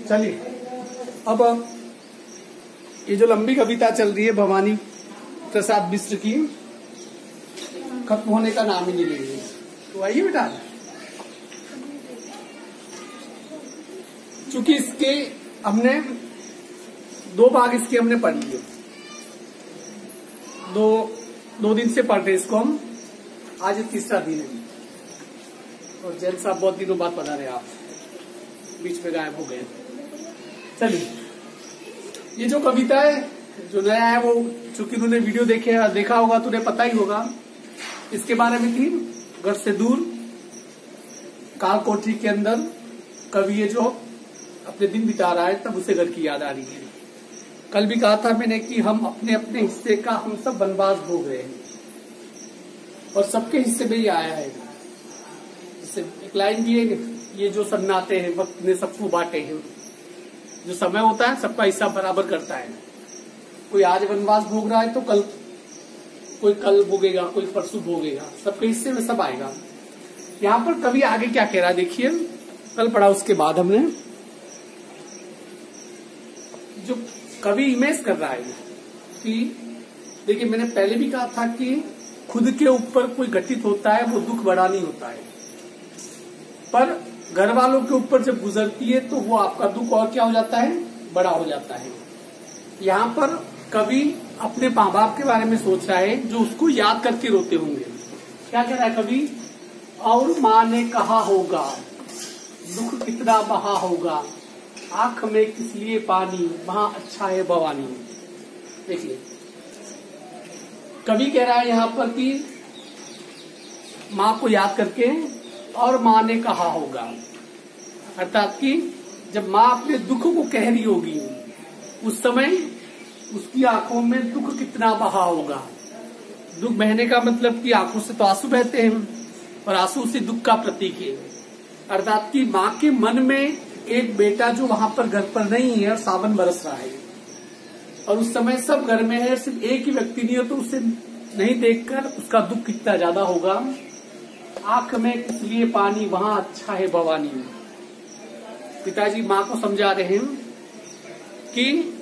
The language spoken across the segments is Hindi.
चलिए अब ये जो लंबी कविता चल रही है भवानी प्रसाद मिश्र की, खत्म होने का नाम ही नहीं ले रही। तो आइए बेटा, चूंकि इसके हमने 2 भाग इसके हमने पढ़ लिए, दो दिन से पढ़ रहे इसको हम, आज 3रा दिन है। और जैन साहब बहुत दिनों बाद पढ़ा रहे, आप बीच में गायब हो गए। चलिए, ये जो कविता है जो नया है वो, चूंकि उन्होंने वीडियो देखा होगा तो उन्हें पता ही होगा इसके बारे में थी। घर से दूर काल कोठरी के अंदर कवि ये जो अपने दिन बिता रहा है, तब उसे घर की याद आ रही है। कल भी कहा था मैंने कि हम अपने अपने हिस्से का हम सब वनवास भोग रहे हैं और सबके हिस्से में ही आया है। जैसे एक लाइन भी है, ये जो सन्नाटे हैं वक्त ने सबको बांटे हैं। जो समय होता है सबका हिस्सा बराबर करता है। कोई आज वनवास भोग रहा है तो कल कोई कल भोगेगा, कोई परसों भोगेगा, सबके हिस्से में सब आएगा। यहाँ पर कवि आगे क्या कह रहा है देखिए, कल पढ़ा उसके बाद हमने, जो कवि इमेज कर रहा है कि देखिए, मैंने पहले भी कहा था कि खुद के ऊपर कोई घटित होता है वो दुख बड़ा नहीं होता है, पर घर वालों के ऊपर जब गुजरती है तो वो आपका दुख और क्या हो जाता है, बड़ा हो जाता है। यहाँ पर कवि अपने माँ बाप के बारे में सोच रहा है जो उसको याद करके रोते होंगे। क्या कह रहा है कवि, और माँ ने कहा होगा दुख कितना बहा होगा, आंख में किस लिए पानी, वहां अच्छा है भवानी। देखिए, कवि कह रहा है यहाँ पर कि माँ को याद करके, और माँ ने कहा होगा, अर्थात कि जब माँ अपने दुख को कह रही होगी उस समय उसकी आंखों में दुख कितना बहा होगा। दुख बहने का मतलब कि आंखों से तो आंसू बहते हैं और आंसू उसी दुख का प्रतीक है। अर्थात कि माँ के मन में एक बेटा जो वहां पर घर पर नहीं है और सावन बरस रहा है और उस समय सब घर में है, सिर्फ एक ही व्यक्ति नहीं है, तो उसे नहीं देखकर उसका दुख कितना ज्यादा होगा। आंख में किस लिए पानी, वहां अच्छा है भवानी। पिताजी माँ को समझा रहे हैं कि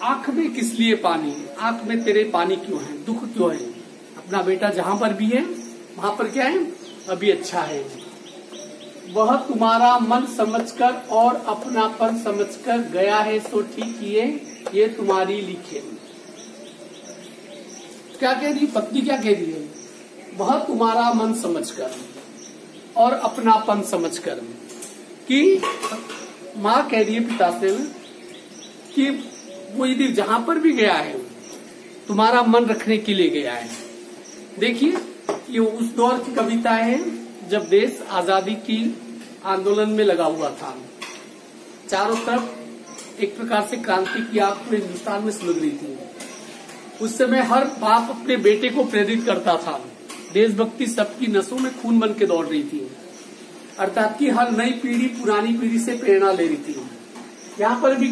आंख में किस लिए पानी, आंख में तेरे पानी क्यों है, दुख क्यों है। अपना बेटा जहां पर भी है वहां पर क्या है, अभी अच्छा है। वह तुम्हारा मन समझकर और अपनापन समझकर गया है सो ठीक किए, ये तुम्हारी लिखे। क्या कह रही पत्नी, क्या कह रही है, वह तुम्हारा मन समझकर और अपनापन समझकर, कि माँ कह रही है पिता से कि वो यदि जहां पर भी गया है तुम्हारा मन रखने के लिए गया है। देखिए, ये उस दौर की कविता है जब देश आजादी की आंदोलन में लगा हुआ था। चारों तरफ एक प्रकार से क्रांति की आग पूरे हिंदुस्तान में सुलग रही थी। उस समय हर बाप अपने बेटे को प्रेरित करता था। देशभक्ति सबकी नसों में खून बन के दौड़ रही थी, अर्थात कि हर नई पीढ़ी पुरानी पीढ़ी से प्रेरणा ले रही थी। यहाँ पर भी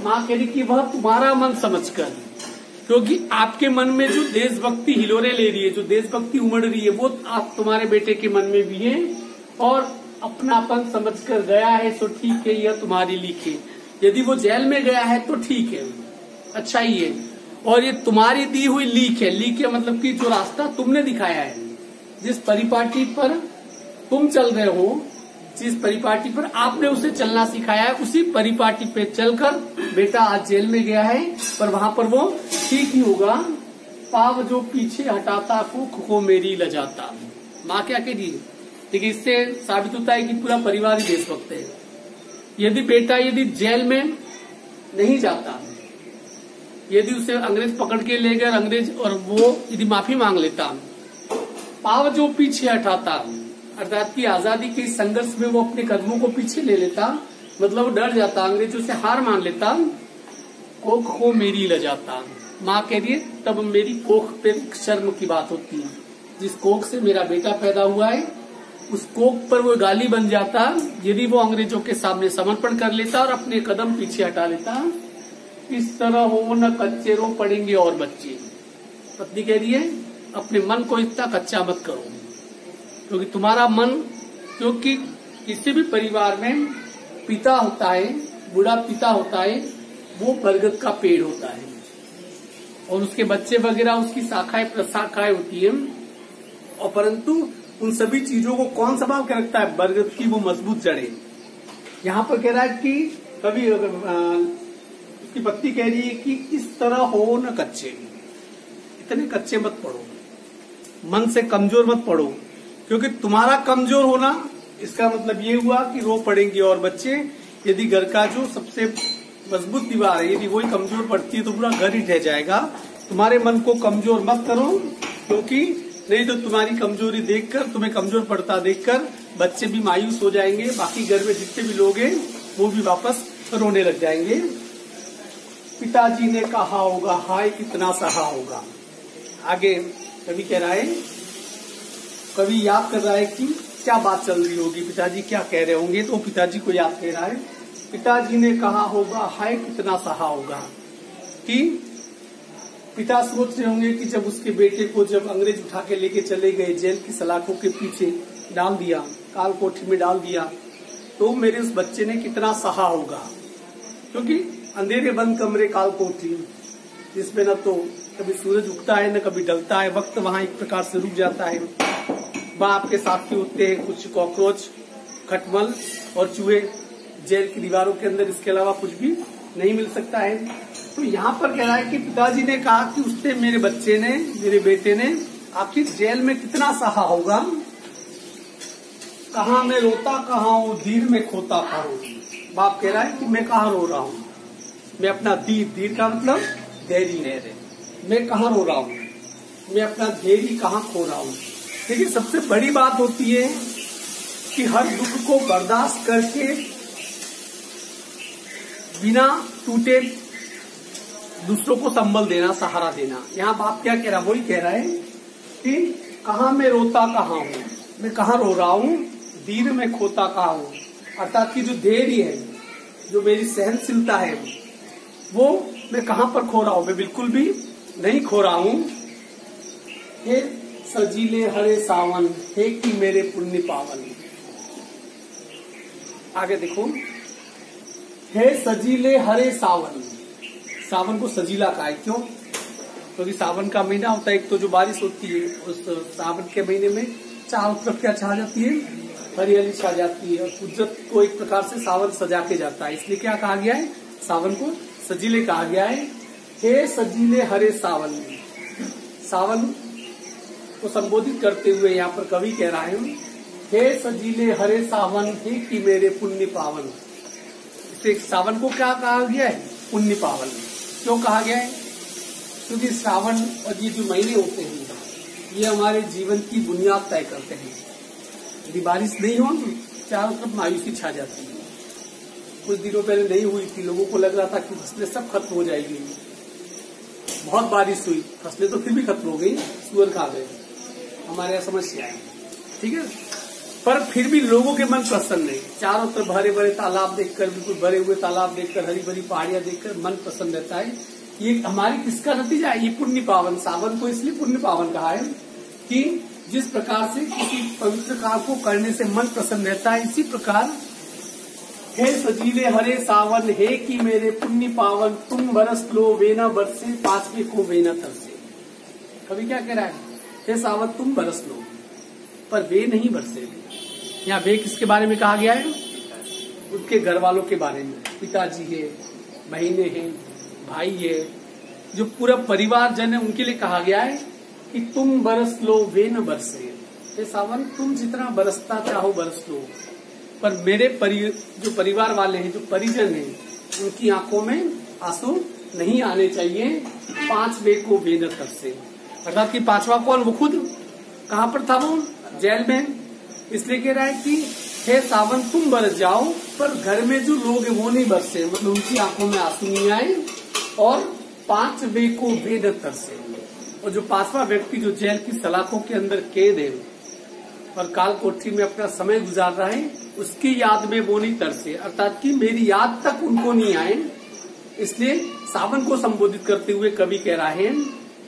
माँ कह रही कि वह तुम्हारा मन समझकर, क्योंकि आपके मन में जो देशभक्ति हिलोरे ले रही है, जो देशभक्ति उमड़ रही है, वो आप तुम्हारे बेटे के मन में भी है। और अपनापन समझकर गया है सो ठीक है, यह तुम्हारी लिखी। यदि वो जेल में गया है तो ठीक है, अच्छा ही है, और ये तुम्हारी दी हुई लीक है। लीक है मतलब कि जो रास्ता तुमने दिखाया है, जिस परिपाटी पर तुम चल रहे हो, जिस परिपाटी पर आपने उसे चलना सिखाया है, उसी परिपाटी पे चलकर बेटा आज जेल में गया है, पर वहां पर वो ठीक ही होगा। पाव जो पीछे हटाता कुख को मेरी लजाता। माँ क्या कह रही है, देखिए इससे साबित होता है कि पूरा परिवार ही देशभक्त है। यदि बेटा यदि जेल में नहीं जाता, यदि उसे अंग्रेज पकड़ के ले गए अंग्रेज, और वो यदि माफी मांग लेता, पाव जो पीछे हटाता, अर्थात कि आजादी के संघर्ष में वो अपने कदमों को पीछे ले लेता, मतलब वो डर जाता, अंग्रेजों से हार मान लेता, कोख को मेरी लजाता। माँ कह रही है तब मेरी कोख पे शर्म की बात होती है। जिस कोख से मेरा बेटा पैदा हुआ है उस कोख पर वो गाली बन जाता यदि वो अंग्रेजों के सामने समर्पण कर लेता और अपने कदम पीछे हटा लेता। इस तरह हो न कच्चे रो पड़ेंगे और बच्चे। पत्नी कह रही है अपने मन को इतना कच्चा मत करो, क्योंकि तुम्हारा मन, क्योंकि किसी भी परिवार में पिता होता है बूढ़ा पिता होता है वो बरगद का पेड़ होता है और उसके बच्चे वगैरह उसकी शाखाएं प्रशाखाएं होती है, और परंतु उन सभी चीजों को कौन संभाल के रखता है? बरगद की वो मजबूत जड़ें। यहाँ पर कह रहा है कि कभी उसकी पत्नी कह रही है कि इस तरह हो न कच्चे, इतने कच्चे मत पड़ो, मन से कमजोर मत पड़ो, क्योंकि तुम्हारा कमजोर होना इसका मतलब ये हुआ कि रो पड़ेंगे और बच्चे। यदि घर का जो सबसे मजबूत दीवार है यदि वही कमजोर पड़ती है तो पूरा घर ही ढह जाएगा। तुम्हारे मन को कमजोर मत करो, क्योंकि नहीं तो तुम्हारी कमजोरी देखकर, तुम्हें कमजोर पड़ता देखकर बच्चे भी मायूस हो जाएंगे, बाकी घर में जितने भी लोग हैं वो भी वापस रोने लग जाएंगे। पिताजी ने कहा होगा हाय कितना सहा होगा। आगे कवि कह रहा है, कवि याद कर रहा है कि क्या बात चल रही होगी, पिताजी क्या कह रहे होंगे, तो पिताजी को याद कर रहा है। पिताजी ने कहा होगा हाय कितना सहा होगा, कि पिता सोच रहे होंगे कि जब उसके बेटे को जब अंग्रेज उठा के लेके चले गए, जेल की सलाखों के पीछे डाल दिया, काल कोठरी में डाल दिया, तो मेरे उस बच्चे ने कितना सहा होगा। क्योंकि अंधेरे बंद कमरे काल कोठरी, जिसमें न तो कभी सूरज उगता है न कभी ढलता है, वक्त वहां एक प्रकार से रुक जाता है। वहां आपके साथी होते हैं कुछ कॉकरोच, खटमल और चूहे जेल की दीवारों के अंदर, इसके अलावा कुछ भी नहीं मिल सकता है। तो यहाँ पर कह रहा है कि पिताजी ने कहा कि उसने, मेरे बच्चे ने, मेरे बेटे ने आखिर जेल में कितना सहा होगा। कहाँ मैं रोता कहाँ हूँ, धीर में खोता कहाँ हूँ। बाप कह रहा है कि मैं कहाँ रो रहा हूँ, मैं अपना धीर का मतलब धैर्य, मैं कहाँ रो रहा हूँ, मैं अपना धैर्य कहाँ खो रहा हूँ। देखिए सबसे बड़ी बात होती है कि हर दुख को बर्दाश्त करके बिना टूटे दूसरों को संबल देना, सहारा देना। यहाँ बाप क्या कह रहा है, वही कह रहा है कि कहाँ मैं रोता कहाँ हूँ, मैं कहाँ रो रहा हूँ, धीर में खोता कहाँ हूँ। अर्थात की जो धैर्य है, जो मेरी सहनशीलता है, वो मैं कहाँ पर खो रहा हूँ, मैं बिल्कुल भी नहीं खो रहा हूँ। हे सजीले हरे सावन, हे कि मेरे पुण्य पावन। आगे देखो, हे सजीले हरे सावन, सावन को सजीला कहा है, क्यों? क्योंकि सावन का महीना होता है, एक तो जो बारिश होती है उस सावन के महीने में चारों तरफ क्या छा जाती है, हरियाली छा जाती है, और कुदरत को एक प्रकार से सावन सजा के जाता है, इसलिए क्या कहा गया है, सावन को सजीले कहा गया है। हे सजीले हरे सावन, सावन को संबोधित करते हुए यहाँ पर कवि कह रहा है, हे सजीले हरे सावन, हे कि मेरे पुण्य पावन। इसे सावन को क्या कहा गया है, पुण्य पावन। क्यों कहा गया है? क्योंकि सावन और ये जो महीने होते हैं ये हमारे जीवन की बुनियाद तय करते हैं। यदि बारिश नहीं हो तो चारों तरफ मायूसी छा जाती है। कुछ दिनों पहले नहीं हुई थी, लोगों को लग रहा था कि फसलें सब खत्म हो जाएगी। बहुत बारिश हुई, फसलें तो फिर भी खत्म हो गई, सुअर खा गए, हमारे यहाँ समस्या है, ठीक है। पर फिर भी लोगों के मन प्रसन्न है, चारों तरफ हरे भरे तालाब देखकर, बिल्कुल भरे हुए तालाब देखकर, हरी भरी पहाड़ियां देखकर मन प्रसन्न रहता है। ये हमारी किसका नतीजा है? ये पुण्य पावन। सावन को इसलिए पुण्य पावन कहा है कि जिस प्रकार से किसी पवित्र कार्य को करने से मन प्रसन्न रहता है, इसी प्रकार हे सजीले हरे सावन, हे कि मेरे पुण्य पावन, तुम बरस लो वे न बरसे, पांचवे को वे न तरसे। कभी क्या कह रहा है, हे सावन तुम बरस लो, पर वे नहीं बरसे। यहाँ वे किसके बारे में कहा गया है? उनके घर वालों के बारे में, पिताजी है, बहनें हैं, भाई है, जो पूरा परिवार जन है, उनके लिए कहा गया है कि तुम बरस लो वे न बरसे। हे सावन तुम जितना बरसता चाहो बरस लो, पर मेरे जो परिवार वाले हैं, जो परिजन हैं, उनकी आंखों में आंसू नहीं आने चाहिए। पांचवे को वे न तरसे, अर्थात कि पांचवा कौन? वो खुद। कहाँ पर था वो? जेल में। इसलिए कह रहा है कि हे सावन तुम बरस जाओ, पर घर में जो लोग हैं वो नहीं बरसे, मतलब उनकी आंखों में आंसू नहीं आए। और पांचवे को वे न तरसे, और जो पांचवा व्यक्ति जो जेल की सलाखों के अंदर कैद है और काल कोठरी में अपना समय गुजार रहा है, उसकी याद में वो नहीं तरसे, अर्थात कि मेरी याद तक उनको नहीं आए। इसलिए सावन को संबोधित करते हुए कवि कह रहा है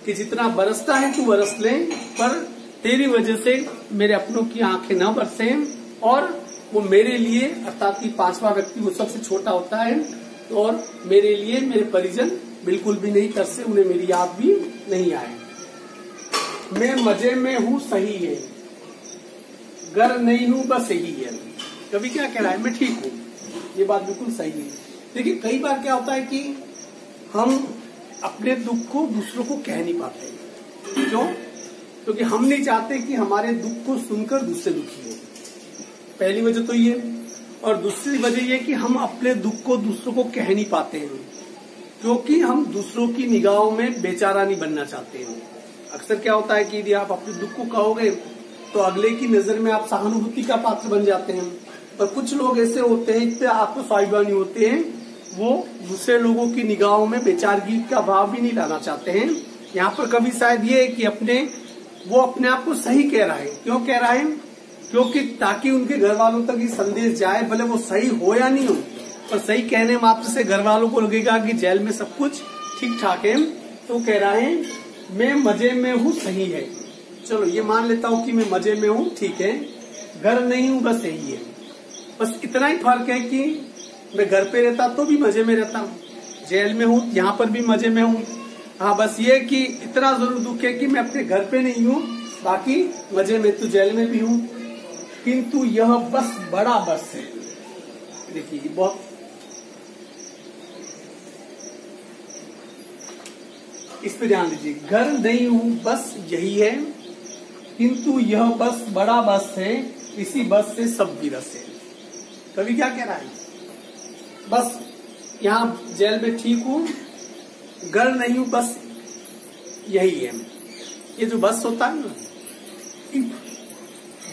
कि जितना बरसता है तू बरस ले, पर तेरी वजह से मेरे अपनों की आंखें न बरसे और वो मेरे लिए, अर्थात कि पांचवा व्यक्ति वो सबसे छोटा होता है, और मेरे लिए मेरे परिजन बिल्कुल भी नहीं तरसे, उन्हें मेरी याद भी नहीं आए। मैं मजे में हूँ सही है, गर नहीं हूँ बस यही है। कभी क्या कह रहा है, मैं ठीक हूँ, ये बात बिल्कुल सही है। देखिए कई बार क्या होता है कि हम अपने दुख को दूसरों को कह नहीं पाते। क्यों? क्योंकि हम नहीं चाहते कि हमारे दुख को सुनकर दूसरे दुखी हो। पहली वजह तो ये, और दूसरी वजह ये कि हम अपने दुख को दूसरों को कह नहीं पाते हैं, क्योंकि हम दूसरों की निगाहों में बेचारा नहीं बनना चाहते हैं। अक्सर क्या होता है कि यदि आप अपने दुख को कहोगे तो अगले की नजर में आप सहानुभूति का पात्र बन जाते हैं। पर कुछ लोग ऐसे होते हैं, इतने आत्मस्वाभिमानी होते हैं, वो दूसरे लोगों की निगाहों में बेचारगी का भाव भी नहीं लाना चाहते हैं। यहाँ पर कभी शायद ये है कि वो अपने आप को सही कह रहा है। क्यों कह रहा है? क्योंकि ताकि उनके घर वालों तक ये संदेश जाए, भले वो सही हो या नहीं हो, पर सही कहने मात्र से घर वालों को लगेगा कि जेल में सब कुछ ठीक ठाक है। तो कह रहा है मैं मजे में हूँ सही है। चलो ये मान लेता हूँ कि मैं मजे में हूँ, ठीक है, घर नहीं हूँ बस यही है। बस इतना ही फर्क है कि मैं घर पे रहता तो भी मजे में रहता हूँ, जेल में हूँ यहाँ पर भी मजे में हूँ। हाँ, बस ये कि इतना जरूर दुख है कि मैं अपने घर पे नहीं हूँ, बाकी मजे में तो जेल में भी हूँ। किंतु यह बस बड़ा बस है। देखिए बहुत इस पे ध्यान दीजिए। घर नहीं हूँ बस यही है, किंतु यह बस बड़ा बस है, इसी बस से सब विरस है। कवि क्या कह रहा है? बस यहाँ जेल में ठीक हूँ, घर नहीं हूँ बस यही है। ये जो बस होता है ना,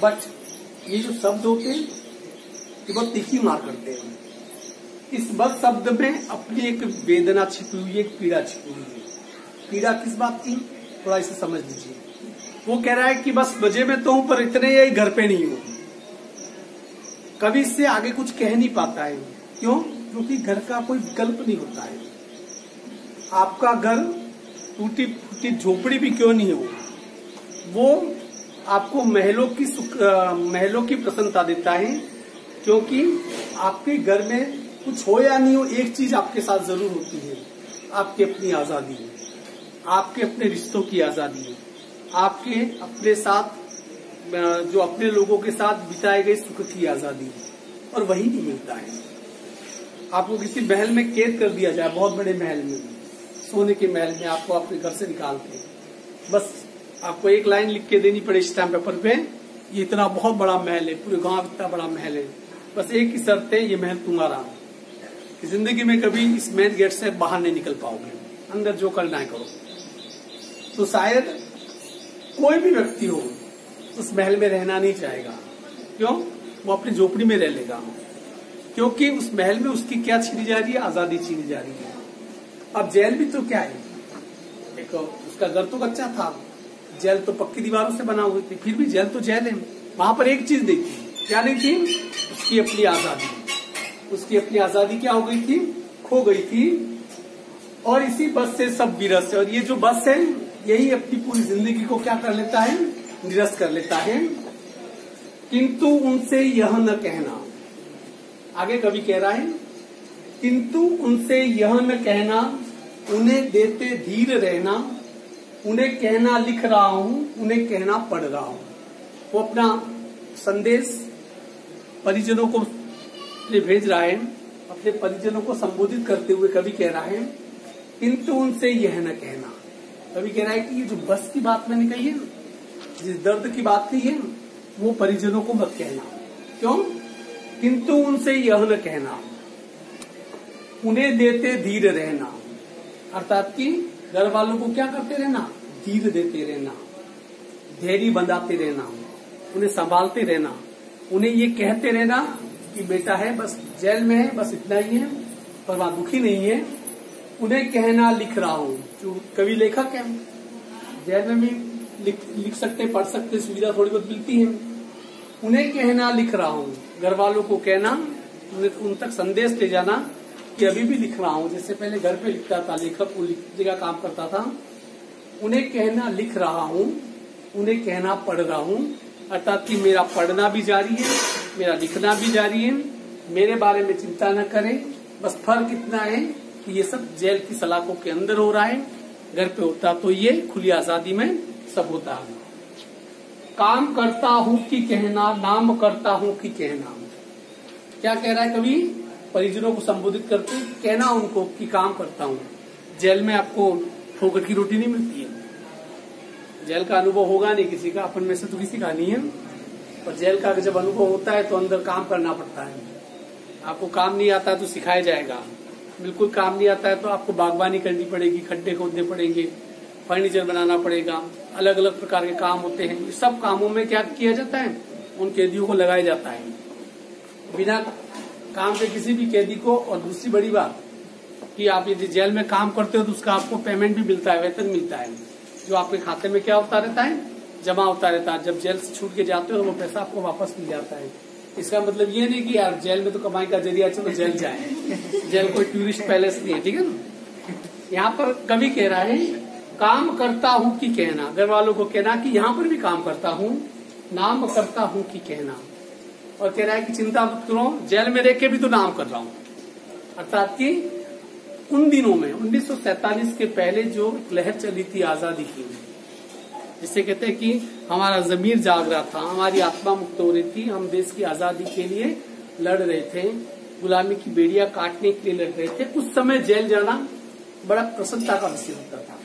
बट ये जो शब्द होते हैं ये बहुत तीखी मार करते हैं। इस बस शब्द में अपनी एक वेदना छिपी हुई है, एक पीड़ा छिपी हुई है। पीड़ा किस बात की, थोड़ा इसे समझ लीजिए। वो कह रहा है कि बस मजे में तो हूं, पर इतने ही घर पे नहीं हूं। कभी इससे आगे कुछ कह नहीं पाता है। क्यों? क्योंकि घर का कोई विकल्प नहीं होता है। आपका घर टूटी फूटी झोपड़ी भी क्यों नहीं हो, वो आपको महलों की प्रसन्नता देता है। क्योंकि आपके घर में कुछ हो या नहीं हो, एक चीज आपके साथ जरूर होती है, आपकी अपनी आजादी है, आपके अपने रिश्तों की आजादी है, आपके अपने साथ जो अपने लोगों के साथ बिताए गए सुख की आजादी है, और वही नहीं मिलता है। आपको किसी महल में कैद कर दिया जाए, बहुत बड़े महल में, सोने के महल में, आपको अपने घर से निकाल के बस आपको एक लाइन लिख के देनी पड़े स्टैम्प पेपर पे, ये इतना बहुत बड़ा महल है, पूरे गांव इतना बड़ा महल है, बस एक ही शर्त है, ये महल तुम्हारा। जिंदगी में कभी इस मेन गेट से बाहर नहीं निकल पाओगे, अंदर जो करना है करो। तो शायद कोई भी व्यक्ति हो उस महल में रहना नहीं चाहेगा। क्यों? वो अपनी झोपड़ी में रह लेगा, क्योंकि उस महल में उसकी क्या छीनी जा रही है, आजादी छीनी जा रही है। अब जेल भी तो क्या है, एक उसका घर तो कच्चा था, जेल तो पक्की दीवारों से बना हुई थी, फिर भी जेल तो जेल है। वहां पर एक चीज देखी, क्या नहीं थी? उसकी अपनी आजादी। उसकी अपनी आजादी क्या हो गई थी? खो गई थी। और इसी बस से सब विरस है। और ये जो बस है यही अपनी पूरी जिंदगी को क्या कर लेता है? निरस्त कर लेता है। किंतु उनसे यह न कहना, आगे कवि कह रहा है, किंतु उनसे यह न कहना, उन्हें देते धीर रहना, उन्हें कहना लिख रहा हूं, उन्हें कहना पढ़ रहा हूं। वो अपना संदेश परिजनों को भेज रहा है, अपने परिजनों को संबोधित करते हुए कवि कह रहा है, किंतु उनसे यह न कहना। कवि कह रहा है कि ये जो बस की बात मैंने कही है, जिस दर्द की बात कही है, वो परिजनों को मत कहना। क्यों? किंतु उनसे यह न कहना, उन्हें देते धीर रहना, अर्थात कि घर वालों को क्या करते रहना? धीर देते रहना, धैर्य बंधाते रहना, उन्हें संभालते रहना, उन्हें ये कहते रहना कि बेटा है, बस जेल में है, बस इतना ही है, पर वहां दुखी नहीं है। उन्हें कहना लिख रहा हूं। जो कवि लेखक है, जेल में भी लिख सकते, पढ़ सकते, सुविधा थोड़ी बहुत मिलती है। उन्हें कहना लिख रहा हूं, घर वालों को कहना, उन तक संदेश ले जाना कि अभी भी लिख रहा हूं। जैसे पहले घर पे लिखता था, लेखक को लिखने का काम करता था। उन्हें कहना लिख रहा हूं, उन्हें कहना पढ़ रहा हूं, अर्थात कि मेरा पढ़ना भी जारी है मेरा लिखना भी जारी है, मेरे बारे में चिंता न करें। बस फर्क इतना है कि ये सब जेल की सलाखों के अंदर हो रहा है, घर पे होता तो ये खुली आजादी में सब होता है। काम करता हूं कि कहना, नाम करता हूं कि कहना। क्या कह रहा है कवि? परिजनों को संबोधित करते कहना उनको कि काम करता हूं। जेल में आपको ठोकर की रोटी नहीं मिलती है, जेल का अनुभव होगा नहीं किसी का, अपन में से तो किसी का नहीं है। और जेल का जब अनुभव होता है तो अंदर काम करना पड़ता है। आपको काम नहीं आता है तो सिखाया जाएगा, बिल्कुल काम नहीं आता है तो आपको बागवानी करनी पड़ेगी, खड्डे खोदने पड़ेंगे, फर्नीचर बनाना पड़ेगा, अलग अलग प्रकार के काम होते हैं। इस सब कामों में क्या किया जाता है? उन कैदियों को लगाया जाता है। बिना काम के किसी भी कैदी को, और दूसरी बड़ी बात कि आप यदि जेल में काम करते हो तो उसका आपको पेमेंट भी मिलता है, वेतन मिलता है, जो आपके खाते में क्या होता रहता है? जमा होता रहता है। जब जेल से छूट के जाते हो तो वो पैसा आपको वापस मिल जाता है। इसका मतलब ये नहीं कि यार जेल में तो कमाई का जरिया, चलो जेल जाए, जेल कोई टूरिस्ट पैलेस नहीं है, ठीक है ना। यहाँ पर कवि कह रहा है काम करता हूँ कि कहना, घर वालों को कहना कि यहाँ पर भी काम करता हूँ, नाम करता हूँ कि कहना। और कह रहा है कि चिंता मत करो, जेल में रह के भी तो नाम कर रहा हूँ। अर्थात कि उन दिनों में 1947 के पहले जो लहर चली थी आजादी की, जिसे कहते हैं कि हमारा जमीर जाग रहा था, हमारी आत्मा मुक्त हो रही थी, हम देश की आजादी के लिए लड़ रहे थे, गुलामी की बेड़ियां काटने के लिए लड़ रहे थे। उस समय जेल जाना बड़ा प्रसन्नता का विषय होता था।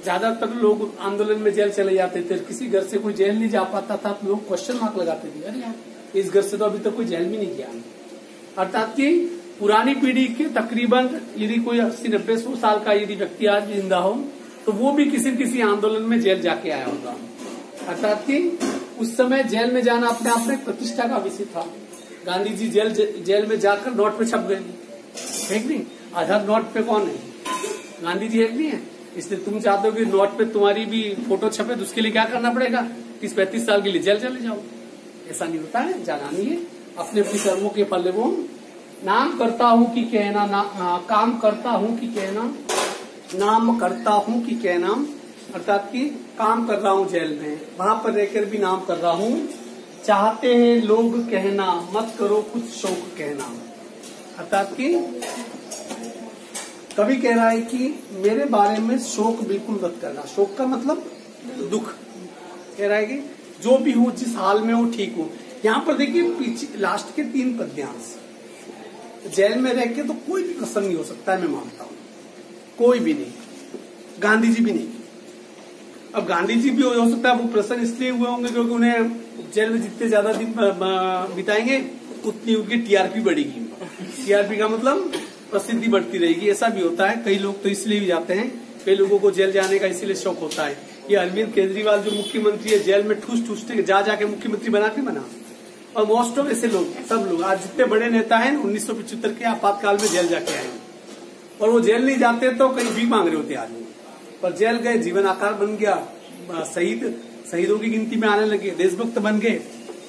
ज्यादातर लोग आंदोलन में जेल चले जाते थे, किसी घर से कोई जेल नहीं जा पाता था तो लोग क्वेश्चन मार्क लगाते थे, अरे यार इस घर से तो अभी तक कोई जेल भी नहीं गया। अर्थात कि पुरानी पीढ़ी के तकरीबन यदि कोई 80-90-100 साल का यदि व्यक्ति आज भी जिंदा हो तो वो भी किसी न किसी आंदोलन में जेल जाके आया होगा। अर्थात कि उस समय जेल में जाना अपने आप में प्रतिष्ठा का विषय था। गांधी जी जेल में जाकर नोट पे छप गए, है नहीं? आधार नोट पे कौन है? गांधी जी है नहीं है? इसलिए तुम चाहते हो कि नोट पे तुम्हारी भी फोटो छपे तो उसके लिए क्या करना पड़ेगा? 30-35 साल के लिए जेल चले जाओ। ऐसा नहीं होता है, जाना नहीं है, अपने अपने कर्मों के फल वो। नाम करता हूँ कि कहना, काम करता हूँ कि कहना, नाम करता हूँ कि कहना। अर्थात कि काम कर रहा हूँ जेल में, वहां पर रहकर भी नाम कर रहा हूँ। चाहते हैं लोग कहना, मत करो कुछ शौक कहना। अर्थात कि कभी कह रहा है कि मेरे बारे में शोक बिल्कुल मत करना। शोक का मतलब दुख। कह रहा है कि जो भी हूँ, जिस हाल में हूँ, ठीक हूँ। यहाँ पर देखिए पीछे लास्ट के 3 पद्यांश। जेल में रह के तो कोई भी प्रसन्न नहीं हो सकता है, मैं मानता हूँ, कोई भी नहीं, गांधी जी भी नहीं। अब गांधी जी भी हो सकता है वो प्रसन्न इसलिए हुए होंगे क्योंकि उन्हें जेल में जितने ज्यादा दिन बिताएंगे उतनी उनकी टीआरपी बढ़ेगी। टीआरपी का मतलब प्रसिद्धि बढ़ती रहेगी। ऐसा भी होता है, कई लोग तो इसलिए भी जाते हैं, कई लोगों को जेल जाने का इसलिए शौक होता है। ये अरविंद केजरीवाल जो मुख्यमंत्री है, जेल में ठूस ठूस के जा जाके मुख्यमंत्री बना। और मोस्ट ऑफ ऐसे लोग, सब लोग आज जितने बड़े नेता हैं 1975 के आपातकाल में जेल जाके आए, और वो जेल नहीं जाते तो कहीं भीख मांग रहे होते आदमी, पर जेल गए, जीवन आकार बन गया, शहीदों की गिनती में आने लगे, देशभक्त बन गए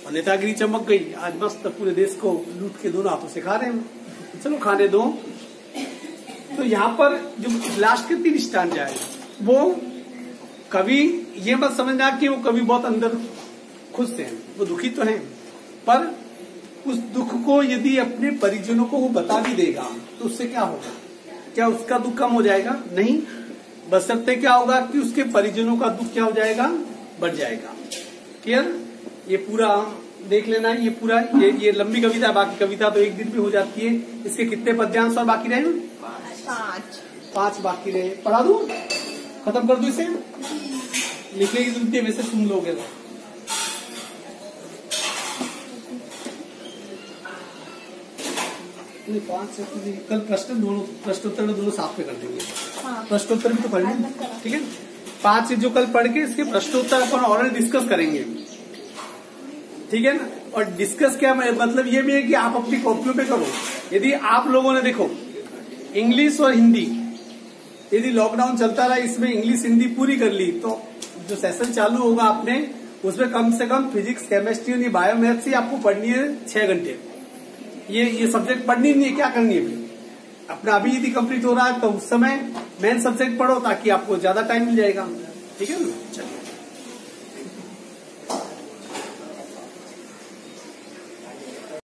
और नेतागिरी चमक गई। आज मस्त पूरे देश को लूट के दोनों हाथों से खा रहे हैं। चलो खाने दो। तो यहाँ पर जो लास्ट के 3 स्टैंजा है वो कवि ये मत समझना कि वो कवि बहुत अंदर खुश हैं, वो दुखी तो हैं, पर उस दुख को यदि अपने परिजनों को वो बता भी देगा तो उससे क्या होगा? क्या उसका दुख कम हो जाएगा? नहीं, बशर्ते क्या होगा कि उसके परिजनों का दुख क्या हो जाएगा? बढ़ जाएगा। क्लियर? ये पूरा देख लेना। ये पूरा ये लंबी कविता है, बाकी कविता तो एक दिन में हो जाती है। इसके कितने पद्यांश और बाकी रहे? 5 बाकी रहे। पढ़ा दूं? खत्म कर दूं इसे? लिखने की जरूरत है, वैसे सुन लोगे तो। नहीं 5 से कल प्रश्नोत्तर दोनों साथ में कर देंगे। प्रश्नोत्तर भी तो पढ़ लेंगे, ठीक है? 5 जो कल पढ़ के इसके प्रश्नोत्तर अपन ऑरल डिस्कस करेंगे, ठीक है ना? और डिस्कस क्या मतलब ये भी है कि आप अपनी कॉपियों पे करो। यदि आप लोगों ने देखो इंग्लिश और हिंदी, यदि लॉकडाउन चलता रहा, इसमें इंग्लिश हिंदी पूरी कर ली तो जो सेशन चालू होगा आपने उसमें कम से कम फिजिक्स, केमिस्ट्री और बायोमैथ से आपको पढ़नी है 6 घंटे। ये सब्जेक्ट पढ़नी नहीं है, क्या करनी है फिर? अपना अभी यदि कंप्लीट हो रहा है तो उस समय मेन सब्जेक्ट पढ़ो ताकि आपको ज्यादा टाइम मिल जाएगा, ठीक है ना? चलिए।